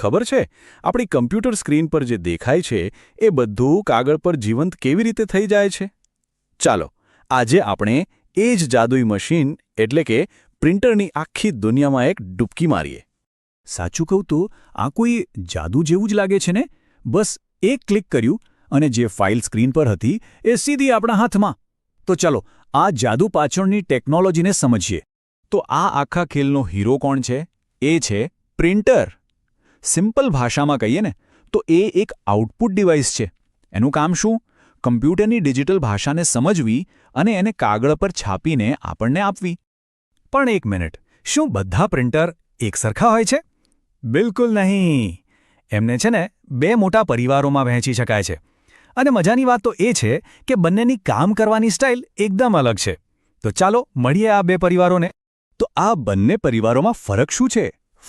ખબર છે આપણી કમ્પ્યુટર સ્ક્રીન પર જે દેખાય છે એ બધું કાગળ પર જીવંત કેવી રીતે થઈ જાય છે? ચાલો આજે આપણે એ જ જાદુઈ મશીન એટલે કે પ્રિન્ટરની આખી દુનિયામાં એક ડૂબકી મારીએ. સાચું કહું તો આ કોઈ જાદુ જેવું જ લાગે છે ને. બસ એક ક્લિક કર્યું અને જે ફાઇલ સ્ક્રીન પર હતી એ સીધી આપણા હાથમાં. તો ચાલો આ જાદુ પાછળની ટેકનોલોજીને સમજીએ. તો આ આખા ખેલનો હીરો કોણ છે? એ છે પ્રિન્ટર. સિમ્પલ ભાષામાં કહીએ ને તો એ એક આઉટપુટ ડિવાઇસ છે. એનું કામ શું? કમ્પ્યુટરની ડિજિટલ ભાષાને સમજવી અને એને કાગળ પર છાપીને આપણને આપવી. પણ એક મિનિટ, શું બધા પ્રિન્ટર એક સરખા હોય છે? બિલકુલ નહીં. એમને છે ને બે મોટા પરિવારોમાં વહેંચી શકાય છે. અને મજાની વાત તો એ છે કે બંનેની કામ કરવાની સ્ટાઇલ એકદમ અલગ છે. તો ચાલો મળીએ આ બે પરિવારોને. તો આ બંને પરિવારોમાં ફરક શું છે?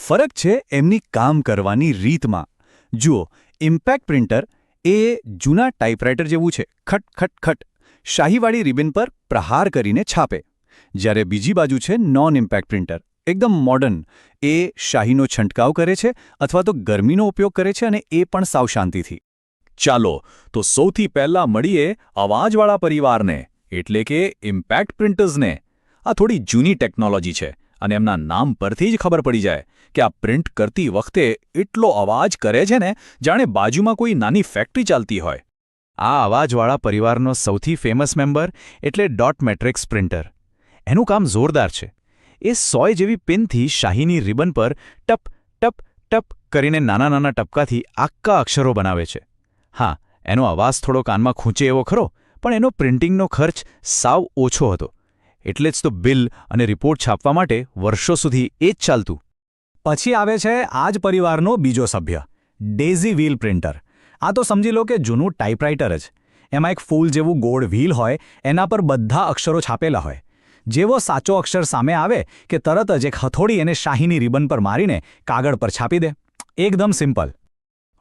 ફરક છે એમની કામ કરવાની રીતમાં. જુઓ, ઇમ્પેક્ટ પ્રિન્ટર એ જૂના ટાઈપરાઇટર જેવું છે. ખટ ખટ ખટ શાહીવાળી રિબન પર પ્રહાર કરીને છાપે. જ્યારે બીજી બાજુ છે નોન ઇમ્પેક્ટ પ્રિન્ટર, એકદમ મોડર્ન. એ શાહીનો છંટકાવ કરે છે અથવા તો ગરમીનો ઉપયોગ કરે છે, અને એ પણ સાવ શાંતિથી. ચાલો તો સૌથી પહેલા મળીએ અવાજવાળા પરિવારને, એટલે કે ઇમ્પેક્ટ પ્રિન્ટર્સને. આ થોડી જૂની ટેકનોલોજી છે અને એમના નામ પરથી જ ખબર પડી જાય કે આ પ્રિન્ટ કરતી વખતે એટલો અવાજ કરે છે ને જાણે બાજુમાં કોઈ નાની ફેક્ટરી ચાલતી હોય. આ અવાજવાળા પરિવારનો સૌથી ફેમસ મેમ્બર એટલે ડોટ મેટ્રિક્સ પ્રિન્ટર. એનું કામ જોરદાર છે. એ સોય જેવી પિનથી શાહીની રિબન પર ટપ ટપ ટપ કરીને નાના નાના ટપકાથી આખા અક્ષરો બનાવે છે. હા, એનો અવાજ થોડો કાનમાં ખૂંચે એવો ખરો, પણ એનો પ્રિન્ટિંગનો ખર્ચ સાવ ઓછો હતો. એટલે જ તો બિલ અને રિપોર્ટ છાપવા માટે વર્ષો સુધી એ જ ચાલતું. પછી આવે છે આ જ પરિવારનો બીજો સભ્ય, ડેઝી વ્હીલ પ્રિન્ટર. આ તો સમજી લો કે જૂનું ટાઈપરાઇટર જ. એમાં એક ફૂલ જેવું ગોળ વ્હીલ હોય, એના પર બધા અક્ષરો છાપેલા હોય. જેવો સાચો અક્ષર સામે આવે કે તરત જ એક હથોડી એને શાહીની રિબન પર મારીને કાગળ પર છાપી દે. એકદમ સિમ્પલ.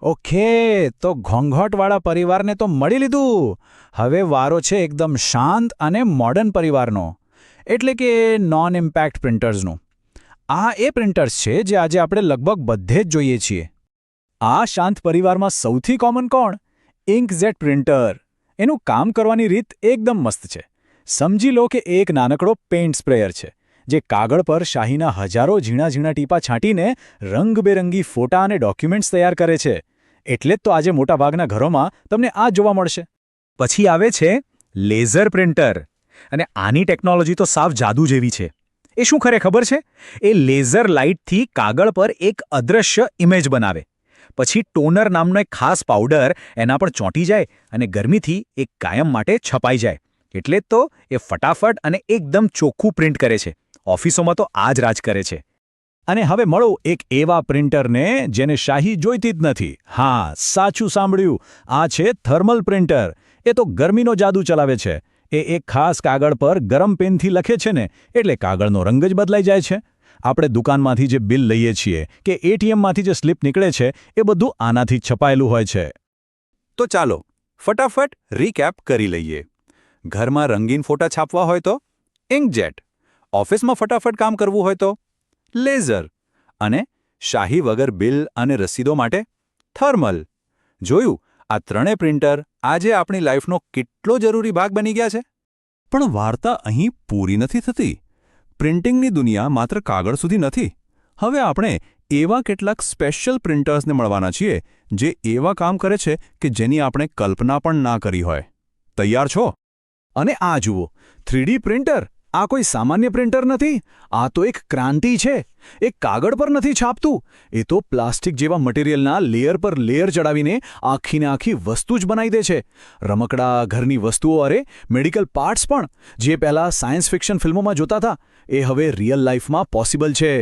ઓકે, તો ઘોંઘાટવાળા પરિવારને તો મળી લીધું. હવે વારો છે એકદમ શાંત અને મોડર્ન પરિવારનો, એટલે કે નોન ઇમ્પેક્ટ પ્રિન્ટર્સનું. આ એ પ્રિન્ટર્સ છે જે આજે આપણે લગભગ બધે જ જોઈએ છીએ. આ શાંત પરિવારમાં સૌથી કોમન કોણ? Inkjet printer. એનું કામ કરવાની રીત એકદમ મસ્ત છે. સમજી લો કે એક નાનકડો પેઇન્ટ સ્પ્રેયર છે જે કાગળ પર શાહીના હજારો ઝીણા ઝીણા ટીપા છાંટીને રંગબેરંગી ફોટા અને ડોક્યુમેન્ટ્સ તૈયાર કરે છે. એટલે જ તો આજે મોટાભાગના ઘરોમાં તમને આ જોવા મળશે. પછી આવે છે લેઝર પ્રિન્ટર. અને આની ટેકનોલોજી તો સાવ જાદુ જેવી છે. એ શું કરે ખબર છે? એ લેઝર લાઇટથી કાગળ પર એક અદૃશ્ય ઇમેજ બનાવે. પછી ટોનર નામનો એક ખાસ પાવડર એના પર ચોંટી જાય અને ગરમીથી એક કાયમ માટે છપાઈ જાય. એટલે જ તો એ ફટાફટ અને એકદમ ચોખ્ખું પ્રિન્ટ કરે છે. ઓફિસોમાં તો આ જ રાજ કરે છે. અને હવે મળો એક એવા પ્રિન્ટરને જેને શાહી જોઈતી જ નથી. હા, સાચું સાંભળ્યું. આ છે થર્મલ પ્રિન્ટર. એ તો ગરમીનો જાદુ ચલાવે છે. એ એક ખાસ કાગળ પર ગરમ પેનથી લખે છે ને એટલે કાગળનો રંગ જ બદલાઈ જાય છે. આપણે દુકાનમાંથી જે બિલ લઈએ છીએ કે એટીએમમાંથી જે સ્લિપ નીકળે છે એ બધું આનાથી છપાયેલું હોય છે. તો ચાલો ફટાફટ રીકેપ કરી લઈએ. ઘરમાં રંગીન ફોટા છાપવા હોય તો ઇન્કજેટ, ઓફિસમાં ફટાફટ કામ કરવું હોય તો લેઝર, અને શાહી વગર બિલ અને રસીદો માટે થર્મલ. જોયું, આ ત્રણેય પ્રિન્ટર આજે આપણી લાઈફનો કેટલો જરૂરી ભાગ બની ગયા છે. પણ વાર્તા અહીં પૂરી નથી થતી. પ્રિન્ટિંગની દુનિયા માત્ર કાગળ સુધી નથી. હવે આપણે એવા કેટલાક સ્પેશિયલ પ્રિન્ટર્સને મળવાના છીએ જે એવા કામ કરે છે કે જેની આપણે કલ્પના પણ ના કરી હોય. તૈયાર છો? અને આ જુઓ, 3D પ્રિન્ટર. આ કોઈ સામાન્ય પ્રિન્ટર નથી. આ તો એક ક્રાંતિ છે. એ કાગળ પર નથી છાપતું. એ તો પ્લાસ્ટિક જેવા મટીરિયલના લેયર પર લેયર ચડાવીને આખીને આખી વસ્તુ જ બનાવી દે છે. રમકડા, ઘરની વસ્તુઓ, અરે મેડિકલ પાર્ટ્સ પણ, જે પહેલાં સાયન્સ ફિક્શન ફિલ્મોમાં જોતા હતા, એ હવે રિયલ લાઈફમાં પોસિબલ છે.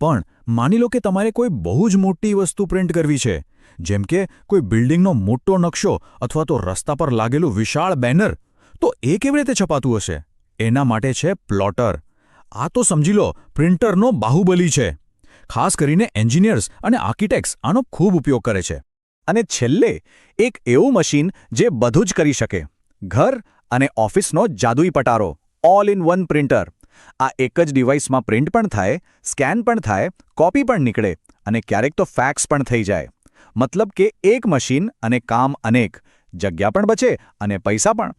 પણ માની લો કે તમારે કોઈ બહુ જ મોટી વસ્તુ પ્રિન્ટ કરવી છે, જેમ કે કોઈ બિલ્ડિંગનો મોટો નકશો અથવા તો રસ્તા પર લાગેલું વિશાળ બેનર. તો એ કેવી રીતે છપાતું હશે? એના માટે છે પ્લોટર. આ તો સમજી લો પ્રિન્ટરનો બાહુબલી છે. ખાસ કરીને એન્જિનિયર્સ અને આર્કિટેક્ટ્સ આનો ખૂબ ઉપયોગ કરે છે. અને છેલ્લે એક એવું મશીન જે બધું જ કરી શકે. ઘર અને ઓફિસનો જાદુઈ પટારો, ઓલ ઇન વન પ્રિન્ટર. આ એક જ ડિવાઇસમાં પ્રિન્ટ પણ થાય, સ્કેન પણ થાય, કોપી પણ નીકળે અને ક્યારેક તો ફેક્સ પણ થઈ જાય. મતલબ કે એક મશીન અને કામ અનેક, જગ્યા પણ બચે અને પૈસા પણ.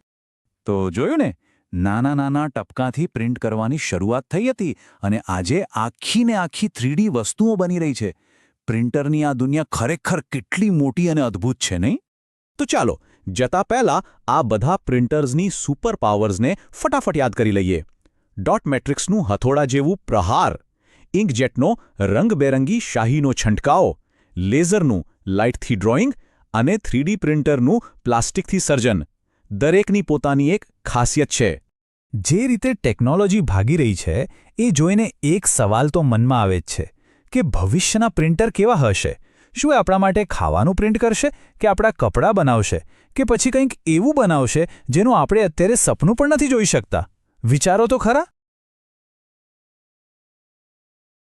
તો જોયું ને, નાના નાના ટપકાંથી પ્રિન્ટ કરવાની શરૂઆત થઈ હતી અને આજે આખી ને આખી 3D વસ્તુઓ બની રહી છે. પ્રિન્ટરની આ દુનિયા ખરેખર કેટલી મોટી અને અદ્ભુત છે, નહીં? તો ચાલો, જતા પહેલા આ બધા પ્રિન્ટર્સની સુપર પાવર્સને ફટાફટ યાદ કરી લઈએ. ડોટ મેટ્રિક્સનું હથોડા જેવું પ્રહાર, ઇંકજેટનો રંગબેરંગી શાહીનો છંટકાવ, લેઝરનું લાઇટથી ડ્રોઈંગ અને 3D પ્રિન્ટરનું પ્લાસ્ટિકથી સર્જન. દરેકની પોતાની એક ખાસિયત છે. જે રીતે ટેકનોલોજી ભાગી રહી છે એ જોઈને એક સવાલ તો મનમાં આવે જ છે કે ભવિષ્યના પ્રિન્ટર કેવા હશે? શું એ આપણા માટે ખાવાનું પ્રિન્ટ કરશે કે આપણા કપડાં બનાવશે કે પછી કંઈક એવું બનાવશે જેનું આપણે અત્યારે સપનું પણ નથી જોઈ શકતા? વિચારો તો ખરા.